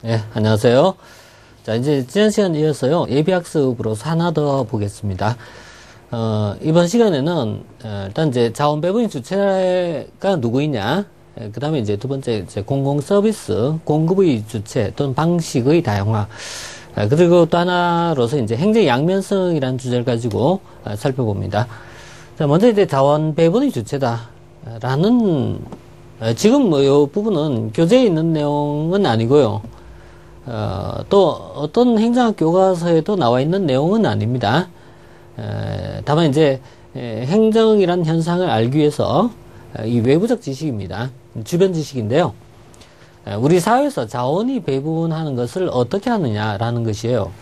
네, 안녕하세요. 자, 이제 지난 시간 이어서요, 예비학습으로서 하나 더 보겠습니다. 이번 시간에는, 일단 이제 자원 배분의 주체가 누구이냐, 그 다음에 이제 두 번째, 이제 공공 서비스, 공급의 주체 또는 방식의 다양화, 그리고 또 하나로서 이제 행정 양면성이라는 주제를 가지고 살펴봅니다. 자, 먼저 이제 자원 배분의 주체다. 라는, 지금 뭐, 요 부분은 교재에 있는 내용은 아니고요. 또 어떤 행정학 교과서에도 나와 있는 내용은 아닙니다. 다만 이제 행정이란 현상을 알기 위해서 이 외부적 지식입니다. 주변 지식인데요. 우리 사회에서 자원이 배분하는 것을 어떻게 하느냐라는 것이에요.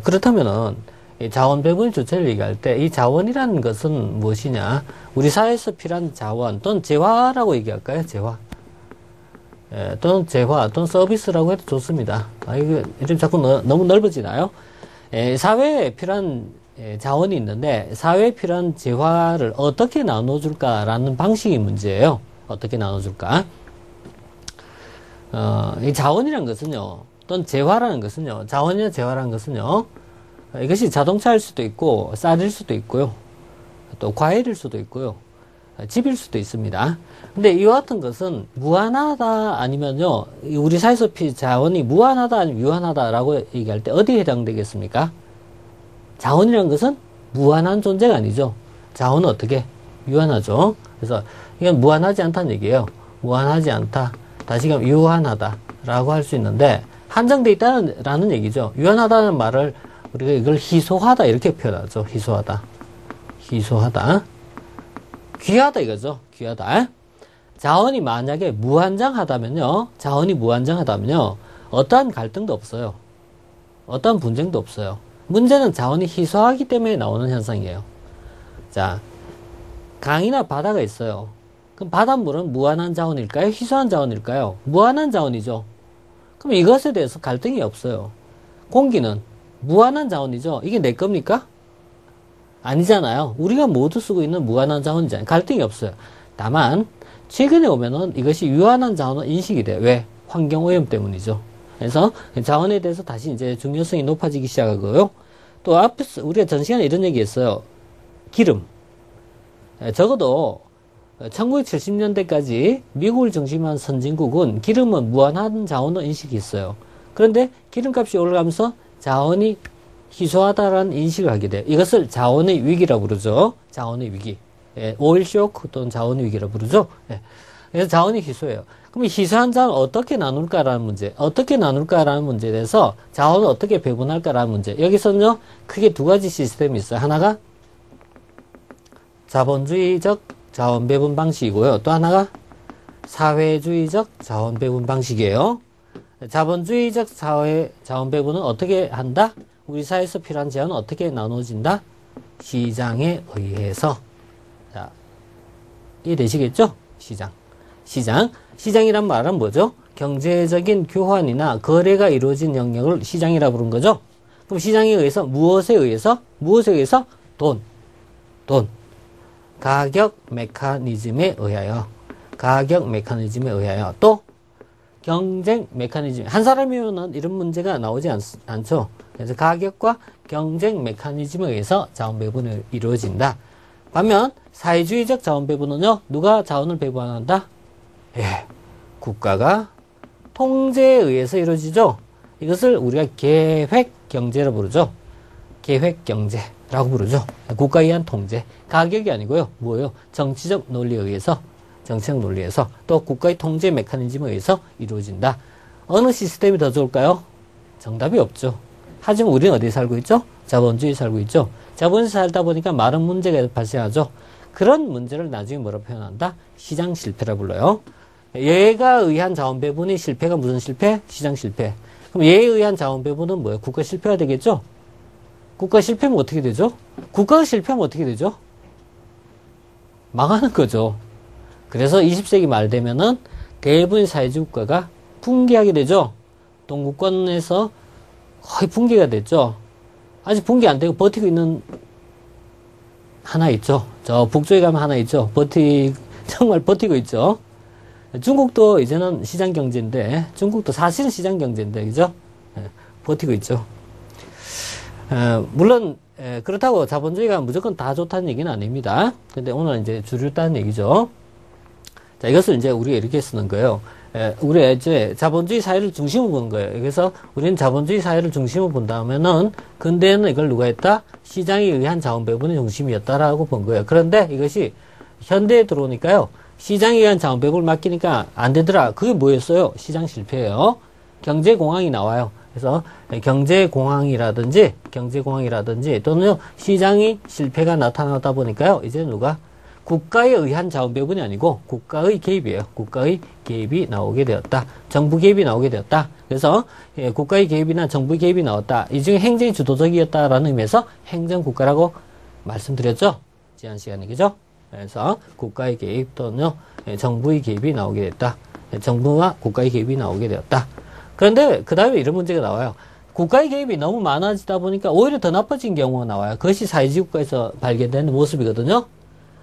그렇다면은 자원 배분 주체를 얘기할 때 이 자원이라는 것은 무엇이냐? 우리 사회에서 필요한 자원 또는 재화라고 얘기할까요? 재화. 또는 재화 또는 서비스라고 해도 좋습니다. 이거 이름 자꾸 너무 넓어지나요? 사회에 필요한 자원이 있는데 사회에 필요한 재화를 어떻게 나눠줄까라는 방식이 문제예요. 어떻게 나눠줄까? 이 자원이라는 것은요, 또는 재화라는 것은요, 자원이나 재화라는 것은요, 이것이 자동차일 수도 있고 쌀일 수도 있고요, 또 과일일 수도 있고요, 집일 수도 있습니다. 근데 이와 같은 것은 무한하다 아니면요, 우리 사회에서 자원이 무한하다 아니면 유한하다라고 얘기할 때 어디에 해당되겠습니까? 자원이라는 것은 무한한 존재가 아니죠. 자원은 어떻게? 유한하죠. 그래서 이건 무한하지 않다는 얘기예요. 무한하지 않다. 다시금 유한하다라고 할 수 있는데 한정돼 있다는 얘기죠. 유한하다는 말을 우리가 이걸 희소하다 이렇게 표현하죠. 희소하다. 희소하다. 귀하다 이거죠. 귀하다. 자원이 만약에 무한정하다면요. 자원이 무한정하다면요. 어떠한 갈등도 없어요. 어떠한 분쟁도 없어요. 문제는 자원이 희소하기 때문에 나오는 현상이에요. 자, 강이나 바다가 있어요. 그럼 바닷물은 무한한 자원일까요? 희소한 자원일까요? 무한한 자원이죠. 그럼 이것에 대해서 갈등이 없어요. 공기는 무한한 자원이죠. 이게 내 겁니까? 아니잖아요. 우리가 모두 쓰고 있는 무한한 자원이잖아요. 갈등이 없어요. 다만 최근에 오면은 이것이 유한한 자원은 인식이 돼요. 왜? 환경오염 때문이죠. 그래서 자원에 대해서 다시 이제 중요성이 높아지기 시작하고요. 또 앞에서 우리가 전 시간에 이런 얘기 했어요. 기름. 적어도 1970년대까지 미국을 중심한 선진국은 기름은 무한한 자원으로 인식이 있어요. 그런데 기름값이 올라가면서 자원이 희소하다라는 인식을 하게 돼요. 이것을 자원의 위기라고 부르죠. 자원의 위기. 오일 쇼크 또는 자원의 위기라고 부르죠. 그래서 자원이 희소해요. 그럼 희소한 자원을 어떻게 나눌까라는 문제, 어떻게 나눌까라는 문제에 대해서 자원을 어떻게 배분할까라는 문제. 여기서는요, 크게 두 가지 시스템이 있어요. 하나가 자본주의적 자원 배분 방식이고요. 또 하나가 사회주의적 자원 배분 방식이에요. 자본주의적 자원 배분은 어떻게 한다? 우리 사회에서 필요한 자원은 어떻게 나눠진다? 시장에 의해서. 자, 이해되시겠죠? 시장이란 말은 뭐죠? 경제적인 교환이나 거래가 이루어진 영역을 시장이라 부른 거죠? 그럼 시장에 의해서 무엇에 의해서? 돈. 가격 메커니즘에 의하여. 또 경쟁 메커니즘. 한 사람이면은 이런 문제가 나오지 않죠. 그래서 가격과 경쟁 메커니즘에 의해서 자원 배분이 이루어진다. 반면 사회주의적 자원 배분은요, 누가 자원을 배분한다? 국가가 통제에 의해서 이루어지죠. 이것을 우리가 계획 경제로 부르죠. 계획 경제라고 부르죠. 국가에 의한 통제. 가격이 아니고요. 뭐예요? 정치적 논리에 의해서 또 국가의 통제 메커니즘에 의해서 이루어진다. 어느 시스템이 더 좋을까요? 정답이 없죠. 하지만 우리는 어디에 살고 있죠? 자본주의에 살고 있죠. 자본주의에 살다 보니까 많은 문제가 발생하죠. 그런 문제를 나중에 뭐라고 표현한다? 시장 실패라 불러요. 얘가 의한 자원 배분의 실패가 무슨 실패? 시장 실패. 그럼 얘에 의한 자원 배분은 뭐예요? 국가 실패가 되겠죠? 국가 실패하면 어떻게 되죠? 국가가 실패하면 어떻게 되죠? 망하는 거죠. 그래서 20세기 말 되면은 대부분의 사회주의 국가가 붕괴하게 되죠. 동구권에서 거의 붕괴가 됐죠. 아직 붕괴 안 되고 버티고 있는 하나 있죠. 저 북쪽에 가면 하나 있죠. 정말 버티고 있죠. 중국도 이제는 시장 경제인데, 중국도 사실은 시장 경제인데, 그죠? 버티고 있죠. 물론, 그렇다고 자본주의가 무조건 다 좋다는 얘기는 아닙니다. 근데 오늘 이제 주류다는 얘기죠. 자, 이것을 이제 우리가 이렇게 쓰는 거예요. 우리가 이제 자본주의 사회를 중심으로 보는 거예요. 그래서 우리는 자본주의 사회를 중심으로 본다면은, 근대에는 이걸 누가 했다? 시장에 의한 자원 배분의 중심이었다라고 본 거예요. 그런데 이것이 현대에 들어오니까요. 시장에 의한 자원 배분을 맡기니까 안 되더라. 그게 뭐였어요? 시장 실패예요. 경제공황이 나와요. 그래서 경제공황이라든지 또는 시장이 실패가 나타나다 보니까요. 이제 누가 국가에 의한 자원 배분이 아니고 국가의 개입이에요. 국가의 개입이 나오게 되었다. 정부 개입이 나오게 되었다. 그래서 국가의 개입이나 정부의 개입이 나왔다. 이 중에 행정이 주도적이었다라는 의미에서 행정국가라고 말씀드렸죠. 지난 시간에 그죠? 그래서 국가의 개입 또는 정부의 개입이 나오게 됐다. 정부와 국가의 개입이 나오게 되었다. 그런데 그 다음에 이런 문제가 나와요. 국가의 개입이 너무 많아지다 보니까 오히려 더 나빠진 경우가 나와요. 그것이 사회주의 국가에서 발견되는 모습이거든요.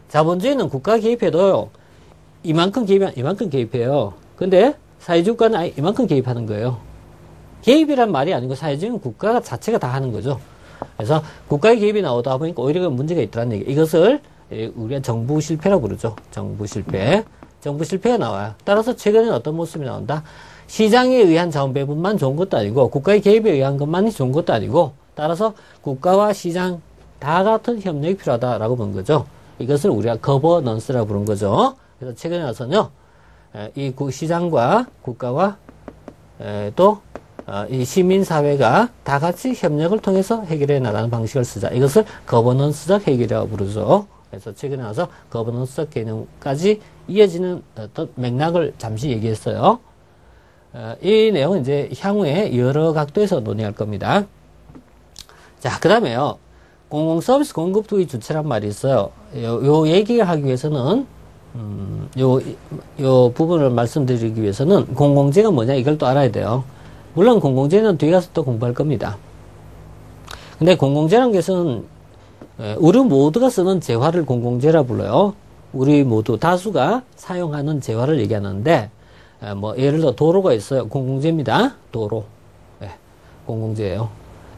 자본주의는 국가 개입해도요. 이만큼 개입하면 이만큼 개입해요. 근데 사회주의 국가는 이만큼 개입하는 거예요. 개입이란 말이 아니고 사회주의는 국가 자체가 다 하는 거죠. 그래서 국가의 개입이 나오다 보니까 오히려 문제가 있더라는 얘기. 이것을 우리가 정부 실패라고 부르죠. 정부 실패. 정부 실패가 나와요. 따라서 최근에 어떤 모습이 나온다? 시장에 의한 자원 배분만 좋은 것도 아니고 국가의 개입에 의한 것만이 좋은 것도 아니고 따라서 국가와 시장 다 같은 협력이 필요하다라고 본 거죠. 이것을 우리가 거버넌스라고 부른 거죠. 그래서 최근에 와서는요. 이 시장과 국가와 또 이 시민사회가 다 같이 협력을 통해서 해결해 나가는 방식을 쓰자. 이것을 거버넌스적 해결이라고 부르죠. 그래서 최근에 와서 거버넌스적 개념까지 이어지는 어떤 맥락을 잠시 얘기했어요. 이 내용은 이제 향후에 여러 각도에서 논의할 겁니다. 자, 그 다음에요. 공공서비스 공급의 주체란 말이 있어요. 요 얘기를 하기 위해서는, 요 부분을 말씀드리기 위해서는 공공재가 뭐냐 이걸 또 알아야 돼요. 물론 공공재는 뒤에 가서 또 공부할 겁니다. 근데 공공재라는 것은 우리 모두가 쓰는 재화를 공공재라 불러요. 우리 모두 다수가 사용하는 재화를 얘기하는데 뭐 예를 들어 도로가 있어요. 공공재입니다. 도로. 네, 공공재예요.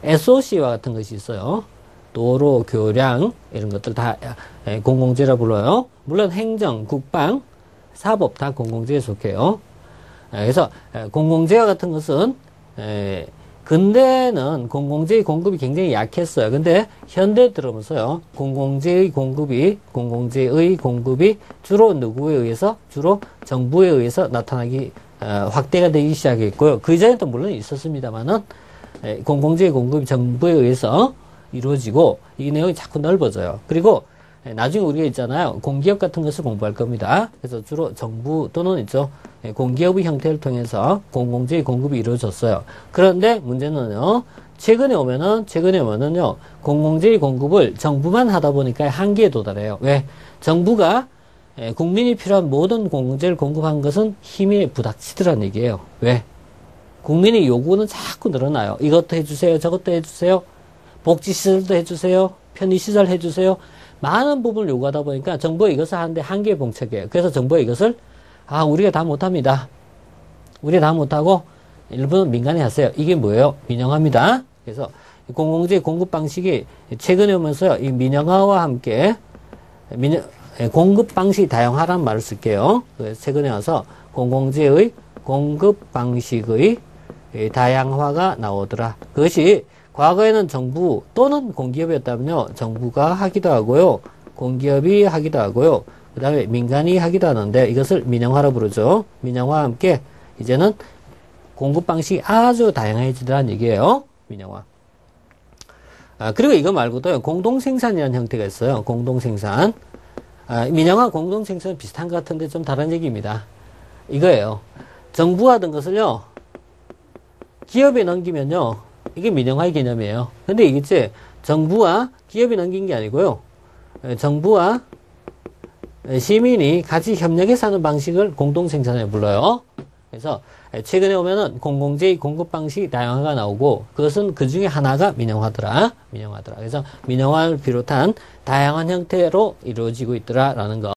SOC와 같은 것이 있어요. 도로, 교량 이런 것들 다 공공재라 불러요. 물론 행정, 국방, 사법 다 공공재에 속해요. 그래서 공공재와 같은 것은 근대는 공공재의 공급이 굉장히 약했어요. 근데 현대 들어오면서요. 공공재의 공급이 주로 누구에 의해서? 주로 정부에 의해서 나타나기 확대가 되기 시작했고요. 그 이전에도 물론 있었습니다만은 공공재의 공급이 정부에 의해서 이루어지고 이 내용이 자꾸 넓어져요. 그리고 나중에 우리가 있잖아요. 공기업 같은 것을 공부할 겁니다. 그래서 주로 정부 또는 있죠. 공기업의 형태를 통해서 공공재의 공급이 이루어졌어요. 그런데 문제는요. 최근에 오면은요. 공공재의 공급을 정부만 하다 보니까 한계에 도달해요. 왜? 정부가 국민이 필요한 모든 공공재를 공급한 것은 힘에 부닥치더란 얘기예요. 왜? 국민의 요구는 자꾸 늘어나요. 이것도 해주세요. 저것도 해주세요. 복지시설도 해주세요. 편의시설 해주세요. 많은 부분을 요구하다 보니까 정부가 이것을 하는데 한계에 봉착해요. 그래서 정부가 이것을 우리가 다 못합니다. 우리가 다 못하고 일부는 민간이 하세요. 이게 뭐예요? 민영화입니다. 그래서 공공재 공급 방식이 최근에 오면서요. 이 민영화와 함께 공급 방식 다양화라는 말을 쓸게요. 그래서 최근에 와서 공공재의 공급 방식의 다양화가 나오더라. 그것이 과거에는 정부 또는 공기업이었다면요. 정부가 하기도 하고요. 공기업이 하기도 하고요. 그 다음에 민간이 하기도 하는데 이것을 민영화로 부르죠. 민영화와 함께 이제는 공급 방식이 아주 다양해지더라는 얘기예요. 민영화. 그리고 이거 말고도 공동생산이라는 형태가 있어요. 공동생산. 민영화 공동생산은 비슷한 것 같은데 좀 다른 얘기입니다. 이거예요. 정부가 하던 것을요. 기업에 넘기면요. 이게 민영화의 개념이에요. 근데 이게 정부와 기업이 넘긴 게 아니고요. 정부와 시민이 같이 협력해서 하는 방식을 공동생산을 불러요. 그래서 최근에 오면은 공공재의 공급 방식 다양화가 나오고 그것은 그 중에 하나가 민영화더라. 그래서 민영화를 비롯한 다양한 형태로 이루어지고 있더라라는 거.